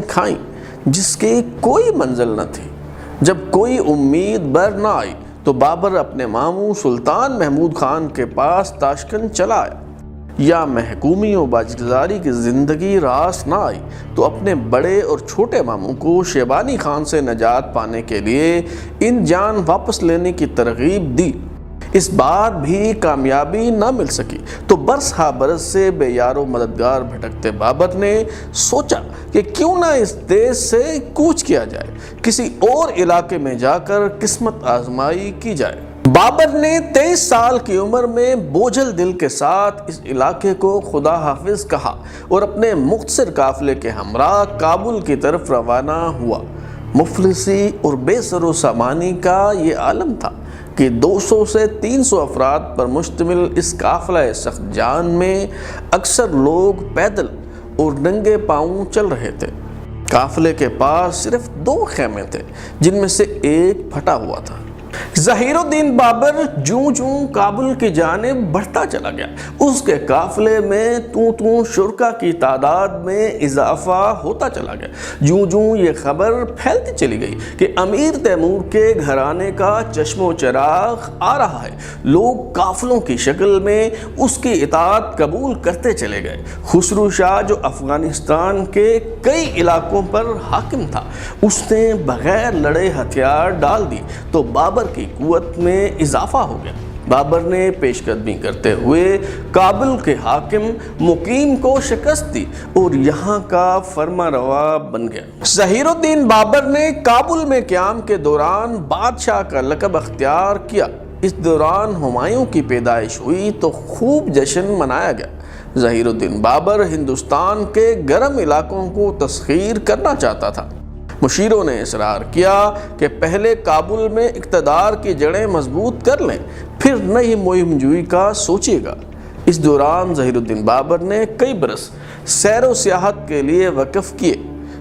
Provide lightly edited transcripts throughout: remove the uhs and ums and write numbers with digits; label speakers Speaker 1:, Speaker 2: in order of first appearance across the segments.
Speaker 1: کھائیں جس کی کوئی منزل نہ تھی۔ جب کوئی امید بر نہ آئی تو بابر اپنے ماموں سلطان محمود خان کے پاس تاشکند چلا آیا۔ یا محکومی و باجگزاری کی زندگی راس نہ آئی تو اپنے بڑے اور چھوٹے ماموں کو شیبانی خان سے نجات پانے کے لیے ان جان واپس لینے کی ترغیب دی۔ اس بار بھی کامیابی نہ مل سکی تو برس ہا برس سے بے یار و مددگار بھٹکتے بابر نے سوچا کہ کیوں نہ اس دیش سے کوچ کیا جائے، کسی اور علاقے میں جا کر قسمت آزمائی کی جائے۔ بابر نے 23 سال کی عمر میں بوجھل دل کے ساتھ اس علاقے کو خدا حافظ کہا اور اپنے مختصر قافلے کے ہمراہ کابل کی طرف روانہ ہوا۔ مفلسی اور بے سر و سامانی کا یہ عالم تھا کہ 200 سے 300 افراد پر مشتمل اس قافلہ سخت جان میں اکثر لوگ پیدل اور ننگے پاؤں چل رہے تھے۔ قافلے کے پاس صرف 2 خیمے تھے جن میں سے ایک پھٹا ہوا تھا۔ ظہیر الدین بابر جوں جوں کابل کی جانب بڑھتا چلا گیا، اس کے قافلے میں توں شرکا کی تعداد میں اضافہ ہوتا چلا گیا۔ جوں جوں یہ خبر پھیلتی چلی گئی کہ امیر تیمور کے گھرانے کا چشم و چراغ آ رہا ہے، لوگ قافلوں کی شکل میں اس کی اطاعت قبول کرتے چلے گئے۔ خسرو شاہ جو افغانستان کے کئی علاقوں پر حاکم تھا، اس نے بغیر لڑے ہتھیار ڈال دی تو بابر کی قوت میں اضافہ ہو گیا۔ بابر نے پیش قدمی کرتے ہوئے کابل کے حاکم مقیم کو شکست دی اور یہاں کا فرما روا بن گیا۔ ظہیر الدین بابر نے کابل میں قیام کے دوران بادشاہ کا لقب اختیار کیا۔ اس دوران ہمایوں کی پیدائش ہوئی تو خوب جشن منایا گیا۔ ظہیر الدین بابر ہندوستان کے گرم علاقوں کو تسخیر کرنا چاہتا تھا۔ مشیروں نے اصرار کیا کہ پہلے کابل میں اقتدار کی جڑیں مضبوط کر لیں، پھر نئی مہم جوئی کا سوچیے گا۔ اس دوران ظہیر الدین بابر نے کئی برس سیر و سیاحت کے لیے وقف کیے۔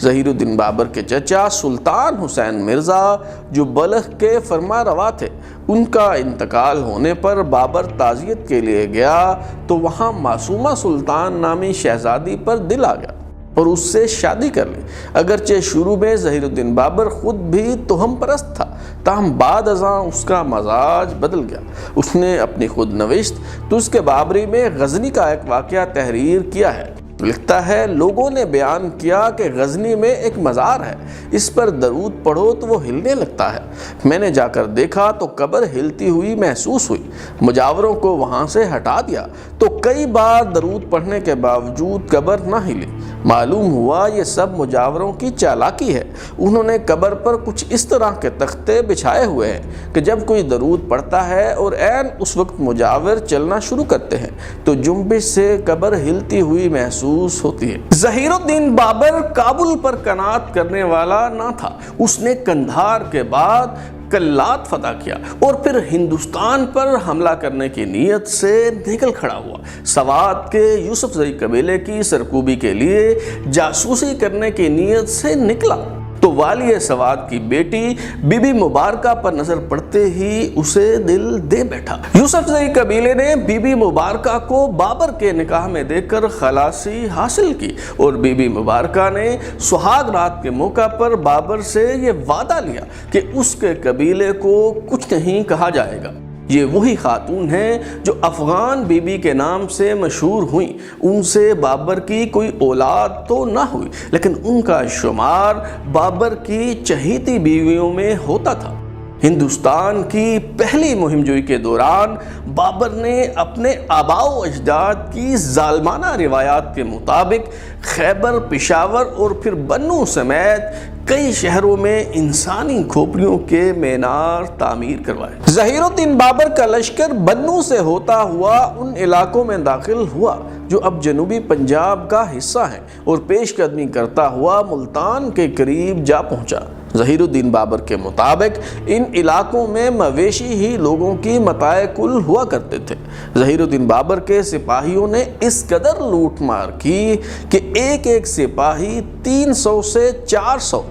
Speaker 1: ظہیر الدین بابر کے چچا سلطان حسین مرزا جو بلخ کے فرما روا تھے، ان کا انتقال ہونے پر بابر تعزیت کے لیے گیا تو وہاں معصومہ سلطان نامی شہزادی پر دل آ گیا اور اس سے شادی کر لی۔ اگرچہ شروع میں ظہیر الدین بابر خود بھی تہم پرست تھا، تاہم بعد ازاں اس کا مزاج بدل گیا۔ اس نے اپنی خود نوشت تزک بابری میں غزنی کا ایک واقعہ تحریر کیا ہے۔ لکھتا ہے، لوگوں نے بیان کیا کہ غزنی میں ایک مزار ہے، اس پر درود پڑھو تو وہ ہلنے لگتا ہے۔ میں نے جا کر دیکھا تو قبر ہلتی ہوئی محسوس ہوئی، مجاوروں کو وہاں سے ہٹا دیا تو کئی بار درود پڑھنے کے باوجود قبر نہ ہلی۔ معلوم ہوا یہ سب مجاوروں کی چالاکی ہے۔ انہوں نے قبر پر کچھ اس طرح کے تختے بچھائے ہوئے ہیں کہ جب کوئی درود پڑھتا ہے اور عین اس وقت مجاور چلنا شروع کرتے ہیں تو جنبش سے قبر ہلتی ہوئی محسوس ہوتی ہے۔ ظہیر الدین بابر کابل پر قناعت کرنے والا نہ تھا۔ اس نے قندھار کے بعد کلات فتح کیا اور پھر ہندوستان پر حملہ کرنے کی نیت سے نکل کھڑا ہوا۔ سوات کے یوسف زئی قبیلے کی سرکوبی کے لیے جاسوسی کرنے کی نیت سے نکلا تو والی سوات کی بیٹی بی بی مبارکہ پر نظر پڑتے ہی اسے دل دے بیٹھا۔ یوسف زئی قبیلے نے بی بی مبارکہ کو بابر کے نکاح میں دے کر خلاصی حاصل کی اور بی بی مبارکہ نے سہاگ رات کے موقع پر بابر سے یہ وعدہ لیا کہ اس کے قبیلے کو کچھ نہیں کہا جائے گا۔ یہ وہی خاتون ہیں جو افغان بی بی کے نام سے مشہور ہوئیں۔ ان سے بابر کی کوئی اولاد تو نہ ہوئی لیکن ان کا شمار بابر کی چہیتی بیویوں میں ہوتا تھا۔ ہندوستان کی پہلی مہم جوئی کے دوران بابر نے اپنے آباء و اجداد کی ظالمانہ روایات کے مطابق خیبر، پشاور اور پھر بنوں سمیت کئی شہروں میں انسانی کھوپڑیوں کے مینار تعمیر کروائے۔ ظہیر الدین بابر کا لشکر بنوں سے ہوتا ہوا ان علاقوں میں داخل ہوا جو اب جنوبی پنجاب کا حصہ ہیں اور پیش قدمی کرتا ہوا ملتان کے قریب جا پہنچا۔ ظہیر الدین بابر کے مطابق ان علاقوں میں مویشی ہی لوگوں کی متاع کل ہوا کرتے تھے۔ ظہیر الدین بابر کے سپاہیوں نے اس قدر لوٹ مار کی کہ ایک ایک سپاہی 300 سے 400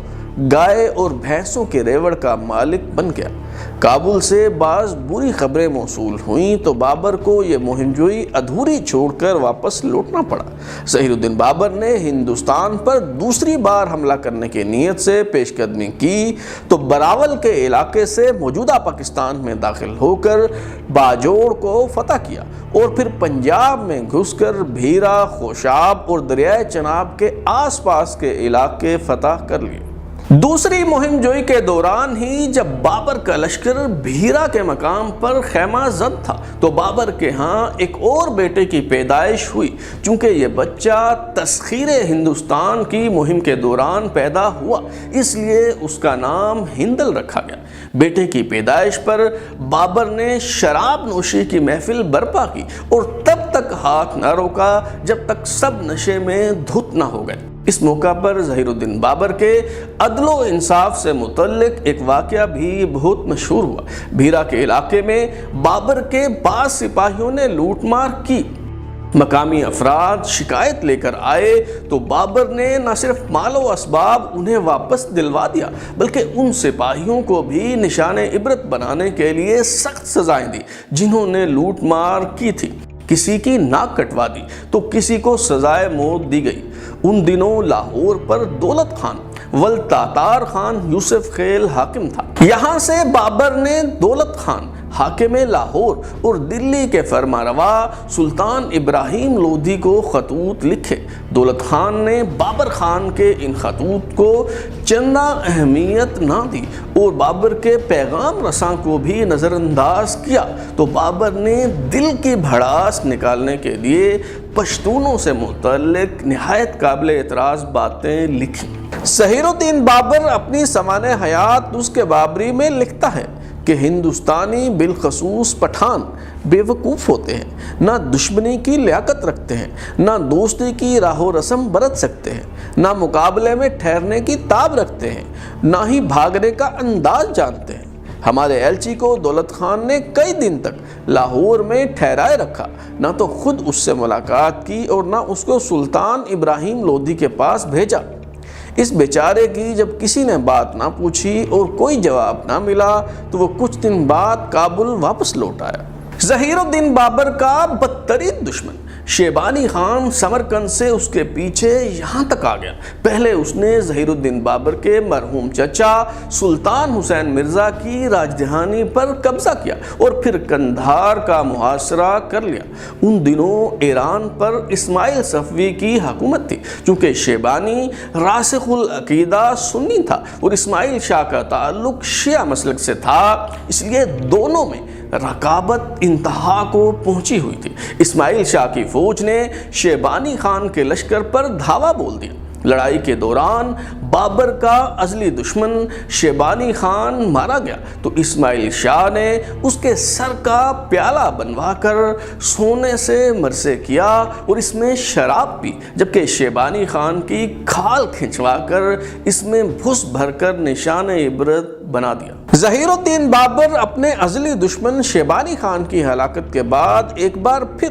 Speaker 1: گائے اور بھینسوں کے ریوڑ کا مالک بن گیا۔ کابل سے بعض بری خبریں موصول ہوئیں تو بابر کو یہ مہم جوئی ادھوری چھوڑ کر واپس لوٹنا پڑا۔ ظہیر الدین بابر نے ہندوستان پر دوسری بار حملہ کرنے کی نیت سے پیش قدمی کی تو براول کے علاقے سے موجودہ پاکستان میں داخل ہو کر باجوڑ کو فتح کیا اور پھر پنجاب میں گھس کر بھیرا، خوشاب اور دریائے چناب کے آس پاس کے علاقے فتح کر لیے۔ دوسری مہم جوئی کے دوران ہی جب بابر کا لشکر بھیرا کے مقام پر خیمہ زد تھا تو بابر کے ہاں ایک اور بیٹے کی پیدائش ہوئی۔ چونکہ یہ بچہ تسخیر ہندوستان کی مہم کے دوران پیدا ہوا، اس لیے اس کا نام ہندل رکھا گیا۔ بیٹے کی پیدائش پر بابر نے شراب نوشی کی محفل برپا کی اور تب تک ہاتھ نہ روکا جب تک سب نشے میں دھت نہ ہو گئے۔ اس موقع پر ظہیر الدین بابر کے عدل و انصاف سے متعلق ایک واقعہ بھی بہت مشہور ہوا۔ بھیرا کے علاقے میں بابر کے بعض سپاہیوں نے لوٹ مار کی۔ مقامی افراد شکایت لے کر آئے تو بابر نے نہ صرف مال و اسباب انہیں واپس دلوا دیا بلکہ ان سپاہیوں کو بھی نشان عبرت بنانے کے لیے سخت سزائیں دی جنہوں نے لوٹ مار کی تھی۔ کسی کی ناک کٹوا دی تو کسی کو سزائے موت دی گئی۔ ان دنوں لاہور پر دولت خان والتاتار خان یوسف خیل حاکم تھا۔ یہاں سے بابر نے دولت خان حاکم لاہور اور دلی کے فرمانروا سلطان ابراہیم لودھی کو خطوط لکھے۔ دولت خان نے بابر خان کے ان خطوط کو چندہ اہمیت نہ دی اور بابر کے پیغام رساں کو بھی نظر انداز کیا تو بابر نے دل کی بھڑاس نکالنے کے لیے پشتونوں سے متعلق نہایت قابل اعتراض باتیں لکھی۔ ظہیر الدین بابر اپنی سوانح حیات اس کے بابری میں لکھتا ہے کہ ہندوستانی بالخصوص پٹھان بے وقوف ہوتے ہیں، نہ دشمنی کی لیاقت رکھتے ہیں، نہ دوستی کی راہ و رسم برت سکتے ہیں، نہ مقابلے میں ٹھہرنے کی تاب رکھتے ہیں، نہ ہی بھاگنے کا انداز جانتے ہیں۔ ہمارے ایلچی کو دولت خان نے کئی دن تک لاہور میں ٹھہرائے رکھا، نہ تو خود اس سے ملاقات کی اور نہ اس کو سلطان ابراہیم لودھی کے پاس بھیجا۔ اس بیچارے کی جب کسی نے بات نہ پوچھی اور کوئی جواب نہ ملا تو وہ کچھ دن بعد کابل واپس لوٹ آیا۔ ظہیر الدین بابر کا بدترین دشمن شیبانی خان سمرقند سے اس کے پیچھے یہاں تک آ گیا۔ پہلے اس نے ظہیر الدین بابر کے مرحوم چچا سلطان حسین مرزا کی راجدھانی پر قبضہ کیا اور پھر قندھار کا محاصرہ کر لیا۔ ان دنوں ایران پر اسماعیل صفوی کی حکومت تھی۔ چونکہ شیبانی راسخ العقیدہ سنی تھا اور اسماعیل شاہ کا تعلق شیعہ مسلک سے تھا، اس لیے دونوں میں رقابت انتہا کو پہنچی ہوئی تھی۔ اسماعیل شاہ کی فوج نے شیبانی خان کے لشکر پر دھاوا بول دیا۔ لڑائی کے دوران بابر کا ازلی دشمن شیبانی خان مارا گیا تو اسماعیل شاہ نے اس کے سر کا پیالہ بنوا کر سونے سے مرثے کیا اور اس میں شراب پی، جبکہ شیبانی خان کی کھال کھنچوا کر اس میں بھس بھر کر نشان عبرت بنا دیا۔ ظہیر الدین بابر اپنے ازلی دشمن شیبانی خان کی ہلاکت کے بعد ایک بار پھر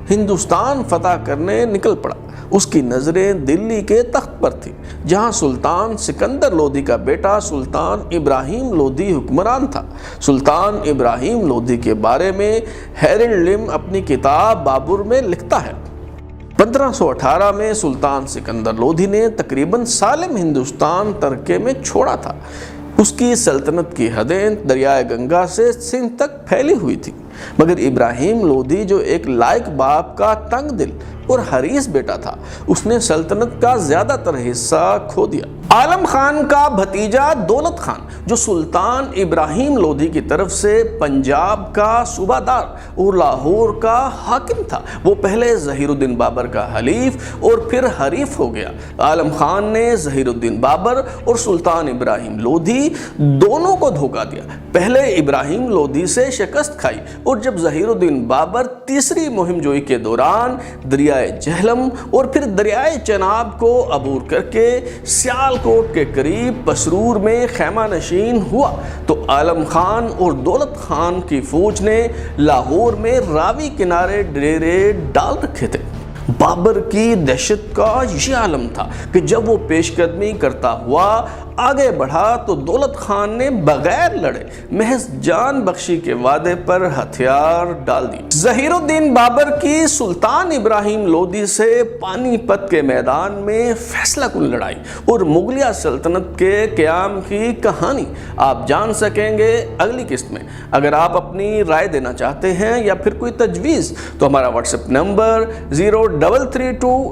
Speaker 1: ہندوستان فتح کرنے نکل پڑا۔ اس کی نظریں دلی کے تخت پر تھی جہاں سلطان سکندر لودھی کا بیٹا سلطان ابراہیم لودھی حکمران تھا۔ سلطان ابراہیم لودھی کے بارے میں ہیرلڈ لم اپنی کتاب بابر میں لکھتا ہے 1518 میں سلطان سکندر لودھی نے تقریباً سالم ہندوستان ترکے میں چھوڑا تھا۔ اس کی سلطنت کی حدیں دریائے گنگا سے سندھ تک پھیلی ہوئی تھی، مگر ابراہیم لودھی جو ایک لائق باپ کا تنگ دل اور حریص بیٹا تھا، اس نے سلطنت کا زیادہ تر حصہ کھو دیا۔ عالم خان کا بھتیجا دولت خان جو سلطان ابراہیم لودھی کی طرف سے پنجاب کا صوبہ دار اور لاہور کا حاکم تھا، وہ پہلے ظہیر الدین بابر کا حلیف اور پھر حریف ہو گیا۔ عالم خان نے ظہیر الدین بابر اور سلطان ابراہیم لودھی دونوں کو دھوکہ دیا۔ پہلے ابراہیم لودھی سے شکست کھائی اور جب ظہیر الدین بابر تیسری مہم جوئی کے دوران دریائے جہلم اور پھر دریائے چناب کو عبور کر کے سیال کوٹ کے قریب پسرور میں خیمہ نشین ہوا تو عالم خان اور دولت خان کی فوج نے لاہور میں راوی کنارے ڈیرے ڈال رکھے تھے۔ بابر کی دہشت کا یہ عالم تھا کہ جب وہ پیش قدمی کرتا ہوا آگے بڑھا تو دولت خان نے بغیر لڑے محض جان بخشی کے وعدے پر ہتھیار ڈال دی۔ ظہیر الدین بابر کی سلطان ابراہیم لودھی سے پانی پت کے میدان میں فیصلہ کن لڑائی اور مغلیہ سلطنت کے قیام کی کہانی آپ جان سکیں گے اگلی قسط میں۔ اگر آپ اپنی رائے دینا چاہتے ہیں یا پھر کوئی تجویز تو ہمارا واٹس ایپ نمبر 0332